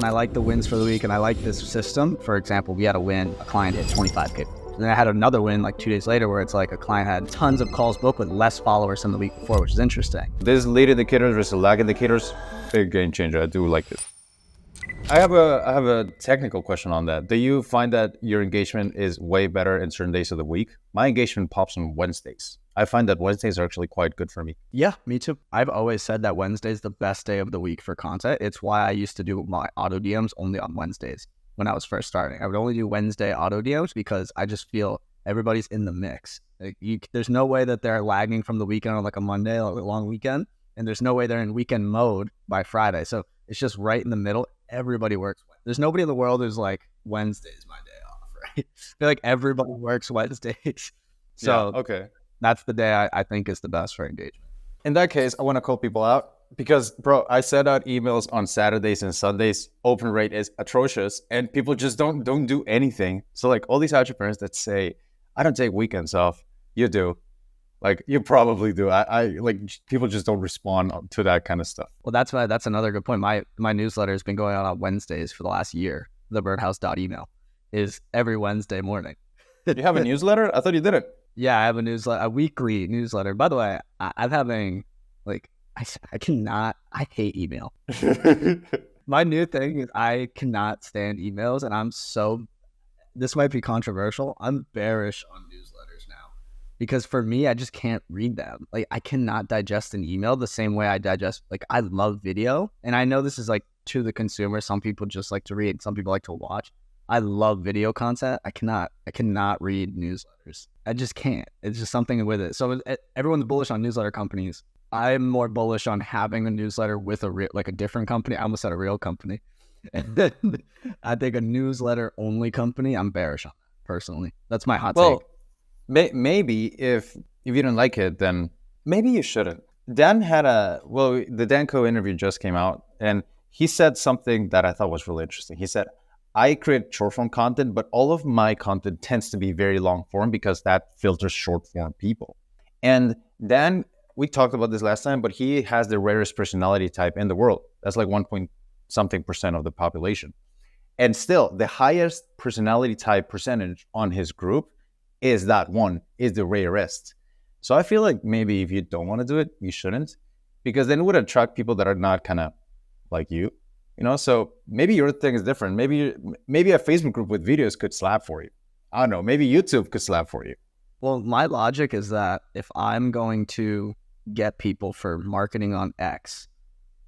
And I like the wins for the week, and I like this system. For example, we had a win, a client hit 25K. And then I had another win like 2 days later where it's like a client had tons of calls booked with less followers than the week before, which is interesting. This lead indicators versus lag indicators, big game changer. I do like it. I have a technical question on that. Do you find that your engagement is way better in certain days of the week? My engagement pops on Wednesdays. I find that Wednesdays are actually quite good for me. Yeah, me too. I've always said that Wednesday is the best day of the week for content. It's why I used to do my auto DMs only on Wednesdays when I was first starting. I would only do Wednesday auto DMs because I just feel everybody's in the mix. Like there's no way that they're lagging from the weekend on like a Monday or a long weekend, and there's no way they're in weekend mode by Friday. So it's just right in the middle. Everybody works. There's nobody in the world who's like, Wednesday's my day off, right? I feel like everybody works Wednesdays. So yeah, okay. That's the day I think is the best for engagement. In that case, I want to call people out because, bro, I send out emails on Saturdays and Sundays. Open rate is atrocious, and people just don't do anything. So, like, all these entrepreneurs that say, "I don't take weekends off," you do. Like, you probably do. I like people just don't respond to that kind of stuff. Well, that's another good point. My newsletter has been going out on Wednesdays for the last year. The birdhouse.email is every Wednesday morning. You have a newsletter? I thought you didn't. Yeah, I have a newsletter, a weekly newsletter. By the way, I'm having like I hate email. My new thing is I cannot stand emails, and this might be controversial. I'm bearish on newsletters now because for me, I just can't read them. Like I cannot digest an email the same way I digest. Like I love video, and I know this is like to the consumer. Some people just like to read. Some people like to watch. I love video content. I cannot read newsletters. I just can't. It's just something with it. So everyone's bullish on newsletter companies. I'm more bullish on having a newsletter with a different company. I almost said a real company. And I think a newsletter only company, I'm bearish on that personally. That's my hot take. Maybe if you didn't like it, then maybe you shouldn't. Dan had the Danco interview just came out, and he said something that I thought was really interesting. He said, I create short form content, but all of my content tends to be very long form because that filters short form people. And Dan, we talked about this last time, but he has the rarest personality type in the world. That's like 1% of the population. And still, the highest personality type percentage on his group is the rarest. So I feel like maybe if you don't want to do it, you shouldn't, because then it would attract people that are not kind of like you. So maybe your thing is different. Maybe a Facebook group with videos could slap for you. I don't know. Maybe YouTube could slap for you. Well, my logic is that if I'm going to get people for marketing on X,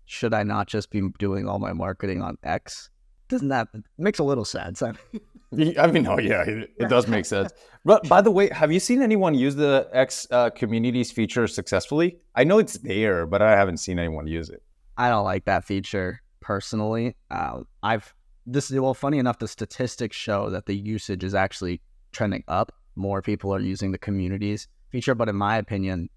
should I not just be doing all my marketing on X? Doesn't that makes a little sense? I mean, oh yeah, it does make sense. But by the way, have you seen anyone use the X communities feature successfully? I know it's there, but I haven't seen anyone use it. I don't like that feature. Personally, funny enough, the statistics show that the usage is actually trending up. More people are using the communities feature, but in my opinion,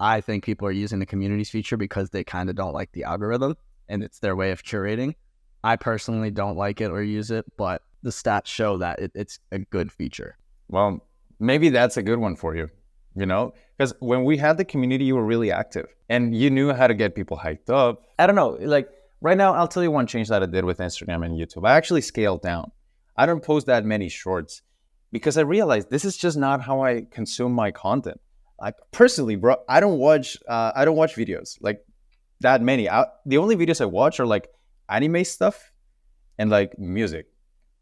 I think people are using the communities feature because they kind of don't like the algorithm and it's their way of curating. I personally don't like it or use it, but the stats show that it's a good feature. Well, maybe that's a good one for you, because when we had the community, you were really active and you knew how to get people hyped up. I don't know, like, right now, I'll tell you one change that I did with Instagram and YouTube. I actually scaled down. I don't post that many shorts because I realized this is just not how I consume my content. Like personally, bro, I don't watch videos like that many. The only videos I watch are like anime stuff and like music.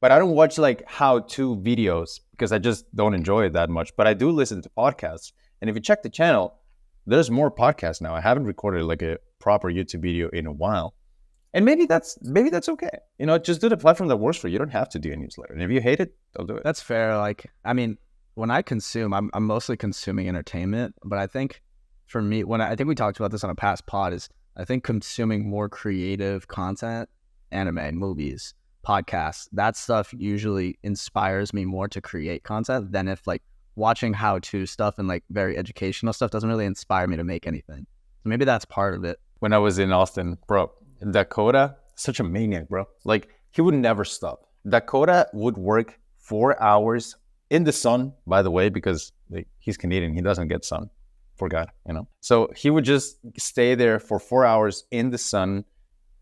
But I don't watch like how-to videos because I just don't enjoy it that much. But I do listen to podcasts. And if you check the channel, there's more podcasts now. I haven't recorded like a proper YouTube video in a while. And maybe that's okay. Just do the platform that works for you. You don't have to do a newsletter. And if you hate it, don't do it. That's fair. Like, I mean, when I consume, I'm mostly consuming entertainment. But I think for me, I think we talked about this on a past pod, is I think consuming more creative content, anime, movies, podcasts, that stuff usually inspires me more to create content than if like watching how-to stuff and like very educational stuff doesn't really inspire me to make anything. So maybe that's part of it. When I was in Austin, bro, Dakota, such a maniac, bro. Like, he would never stop. Dakota would work 4 hours in the sun, by the way, because he's Canadian. He doesn't get sun. Forgot, So he would just stay there for 4 hours in the sun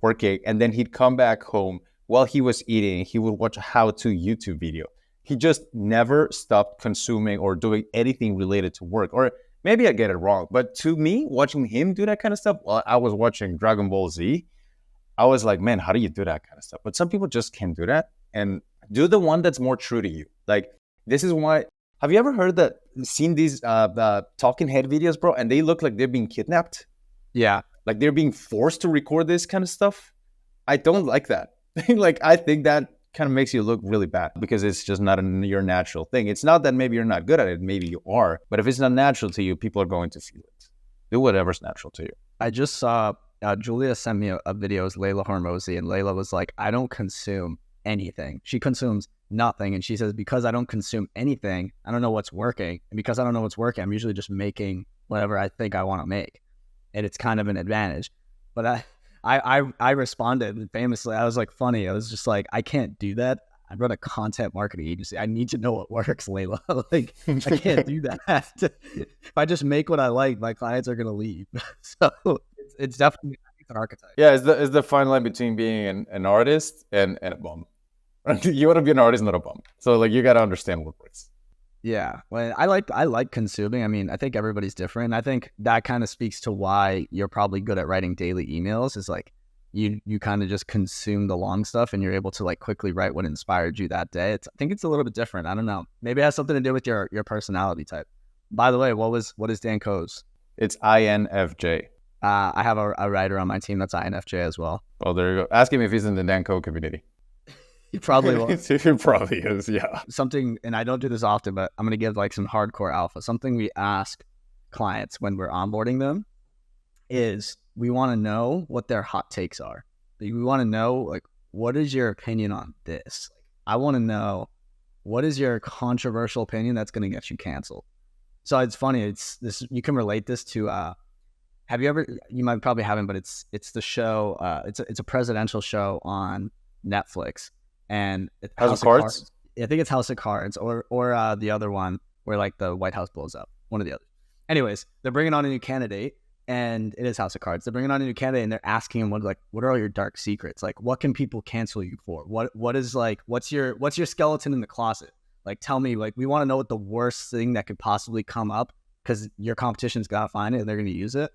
working, and then he'd come back home, while he was eating, he would watch a how-to YouTube video. He just never stopped consuming or doing anything related to work. Or maybe I get it wrong, but to me, watching him do that kind of stuff while I was watching Dragon Ball Z, I was like, man, how do you do that kind of stuff? But some people just can't do that. And do the one that's more true to you. Like, this is why. Have you ever seen these talking head videos, bro? And they look like they're being kidnapped. Yeah. Like they're being forced to record this kind of stuff. I don't like that. Like, I think that kind of makes you look really bad because it's just not your natural thing. It's not that maybe you're not good at it. Maybe you are. But if it's not natural to you, people are going to feel it. Do whatever's natural to you. I just saw Julia sent me a video. It was Layla Hormozy, and Layla was like, I don't consume anything. She consumes nothing. And she says, because I don't consume anything, I don't know what's working. And because I don't know what's working, I'm usually just making whatever I think I want to make. And it's kind of an advantage. But I responded famously. I was like, funny. I was just like, I can't do that. I run a content marketing agency. I need to know what works, Layla. Like, I can't do that. If I just make what I like, my clients are going to leave. So it's definitely an archetype. Yeah, it's the fine line between being an artist and a bum. You want to be an artist, not a bum. So like, you got to understand what works. Yeah, well, I like consuming. I mean, I think everybody's different. I think that kind of speaks to why you're probably good at writing daily emails. Is like you kind of just consume the long stuff, and you're able to like quickly write what inspired you that day. I think it's a little bit different. I don't know. Maybe it has something to do with your personality type. By the way, what is Dan Coe's? It's INFJ. I have a writer on my team that's INFJ as well. Oh, there you go. Ask him if he's in the Dan Coe community. He probably will. He probably is, yeah. Something, and I don't do this often, but I'm going to give like some hardcore alpha. Something we ask clients when we're onboarding them is we want to know what their hot takes are. We want to know, like, what is your opinion on this? I want to know, what is your controversial opinion that's going to get you canceled? So it's funny. It's this. You can relate this to. Have you ever? You might probably haven't, but it's the show. It's a presidential show on Netflix. And House of Cards? I think it's House of Cards or the other one where like the White House blows up. One of the others. Anyways, they're bringing on a new candidate, and it is House of Cards. They're bringing on a new candidate, and they're asking him what are all your dark secrets? Like, what can people cancel you for? What's your skeleton in the closet? Like, tell me. Like, we want to know what the worst thing that could possibly come up because your competition's gotta find it and they're gonna use it.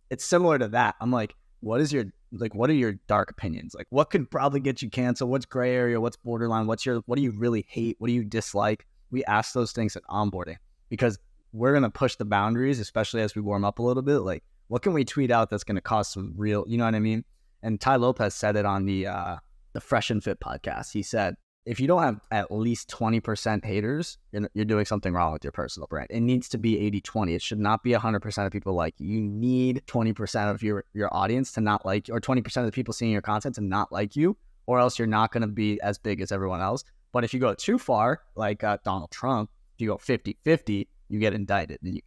It's similar to that. I'm like, what are your dark opinions? Like, what could probably get you canceled? What's gray area? What's borderline? What do you really hate? What do you dislike? We ask those things at onboarding because we're going to push the boundaries, especially as we warm up a little bit. Like, what can we tweet out that's going to cause some real, you know what I mean? And Ty Lopez said it on the Fresh and Fit podcast. He said, if you don't have at least 20% haters, you're doing something wrong with your personal brand. It needs to be 80-20. It should not be 100% of people like you. You need 20% of your audience to not like you, or 20% of the people seeing your content to not like you, or else you're not going to be as big as everyone else. But if you go too far, like Donald Trump, if you go 50-50, you get indicted. And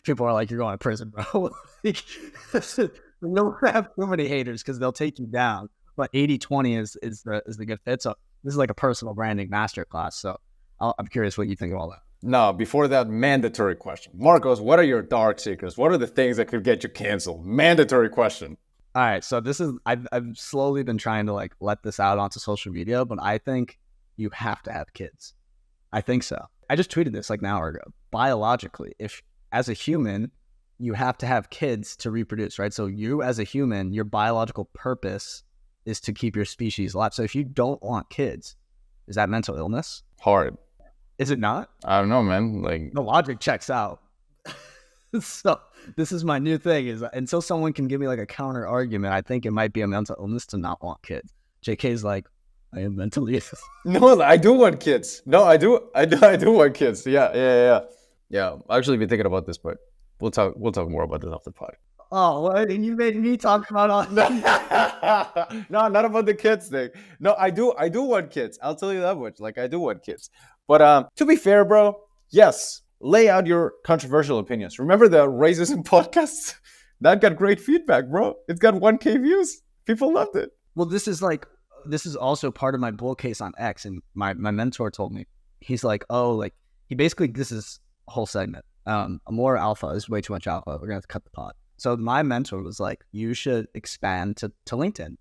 people are like, you're going to prison, bro. Don't have too many haters because they'll take you down. But 80-20 is the good fit. So this is like a personal branding masterclass. So I'm curious what you think of all that. No, before that, mandatory question. Marcos, what are your dark secrets? What are the things that could get you canceled? Mandatory question. All right. So this is, I've slowly been trying to like let this out onto social media, but I think you have to have kids. I think so. I just tweeted this like an hour ago. Biologically, if as a human, you have to have kids to reproduce, right? So you as a human, your biological purpose is to keep your species alive. So if you don't want kids, is that mental illness? Hard. Is it not? I don't know, man. Like, the logic checks out. So this is my new thing is until someone can give me like a counter argument, I think it might be a mental illness to not want kids. JK's like, I am mentally ill. No, I do want kids. No, I do want kids. Yeah. I've actually been thinking about this, but we'll talk more about this after the pod. Oh, what? And you made me talk about all that. No, not about the kids thing. No, I do want kids. I'll tell you that much. Like, I do want kids. But to be fair, bro, yes, lay out your controversial opinions. Remember the racism podcast? That got great feedback, bro. It's got 1K views. People loved it. Well, this is also part of my bull case on X. And my mentor told me, he's like, this is a whole segment. More alpha. This is way too much alpha. We're going to have to cut the pod. So my mentor was like, you should expand to LinkedIn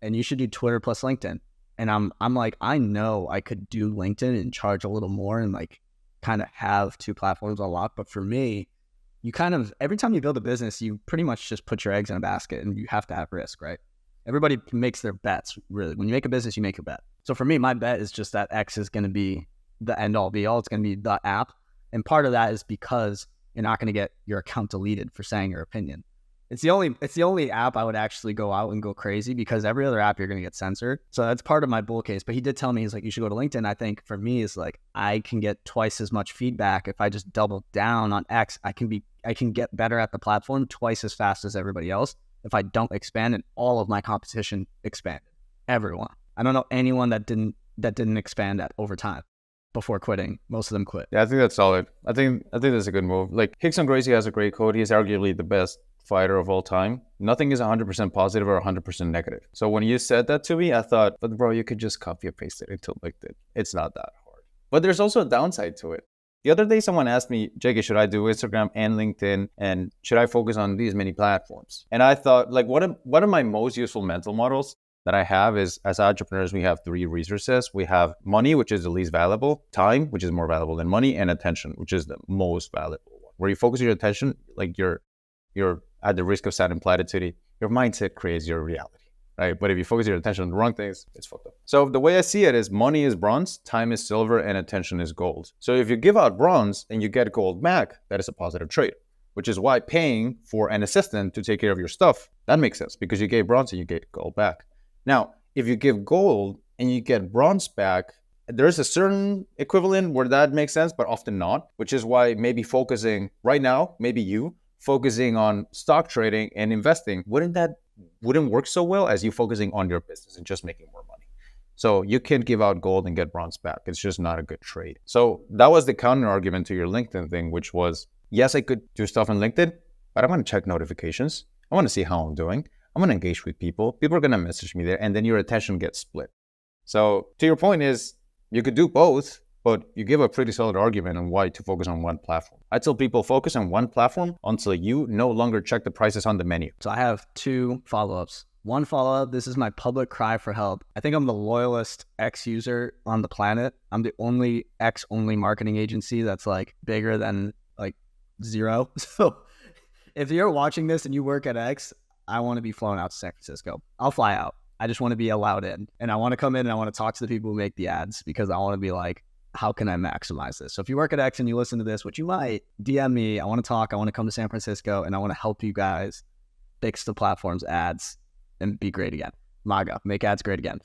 and you should do Twitter plus LinkedIn. And I'm like, I know I could do LinkedIn and charge a little more and like kind of have two platforms unlocked. But for me, you kind of, every time you build a business, you pretty much just put your eggs in a basket and you have to have risk, right? Everybody makes their bets, really. When you make a business, you make a bet. So for me, my bet is just that X is going to be the end all be all. It's going to be the app. And part of that is because you're not going to get your account deleted for saying your opinion. It's the only app I would actually go out and go crazy, because every other app you're going to get censored. So that's part of my bull case. But he did tell me, he's like, you should go to LinkedIn. I think for me is like, I can get twice as much feedback if I just double down on X. I can get better at the platform twice as fast as everybody else if I don't expand, and all of my competition expanded. Everyone. I don't know anyone that didn't expand at over time before quitting. Most of them quit. Yeah, I think that's solid. I think that's a good move. Like, Rickson Gracie has a great quote. He's arguably the best fighter of all time. Nothing is 100% positive or 100% negative. So when you said that to me, I thought, but bro, you could just copy and paste it into LinkedIn. It's not that hard. But there's also a downside to it. The other day, someone asked me, JK, should I do Instagram and LinkedIn? And should I focus on these many platforms? And I thought, like, one of my most useful mental models that I have is, as entrepreneurs, we have three resources. We have money, which is the least valuable, time, which is more valuable than money, and attention, which is the most valuable one. Where you focus your attention, like you're at the risk of sounding platitude, your mindset creates your reality, right? But if you focus your attention on the wrong things, it's fucked up. So the way I see it is, money is bronze, time is silver, and attention is gold. So if you give out bronze and you get gold back, that is a positive trade, which is why paying for an assistant to take care of your stuff, that makes sense, because you gave bronze and you get gold back. Now, if you give gold and you get bronze back, there's a certain equivalent where that makes sense, but often not, which is why maybe focusing right now, maybe you focusing on stock trading and investing, wouldn't work so well as you focusing on your business and just making more money. So you can't give out gold and get bronze back. It's just not a good trade. So that was the counter argument to your LinkedIn thing, which was, yes, I could do stuff on LinkedIn, but I want to check notifications. I want to see how I'm doing. I'm going to engage with people. People are going to message me there, and then your attention gets split. So to your point is, you could do both, but you give a pretty solid argument on why to focus on one platform. I tell people, focus on one platform until you no longer check the prices on the menu. So I have two follow-ups. One follow-up, this is my public cry for help. I think I'm the loyalist X user on the planet. I'm the only X-only marketing agency that's like bigger than like zero. So if you're watching this and you work at X, I want to be flown out to San Francisco. I'll fly out. I just want to be allowed in. And I want to come in and I want to talk to the people who make the ads, because I want to be like, how can I maximize this? So if you work at X and you listen to this, which you might, DM me. I want to talk. I want to come to San Francisco and I want to help you guys fix the platform's ads and be great again. MAGA, make ads great again.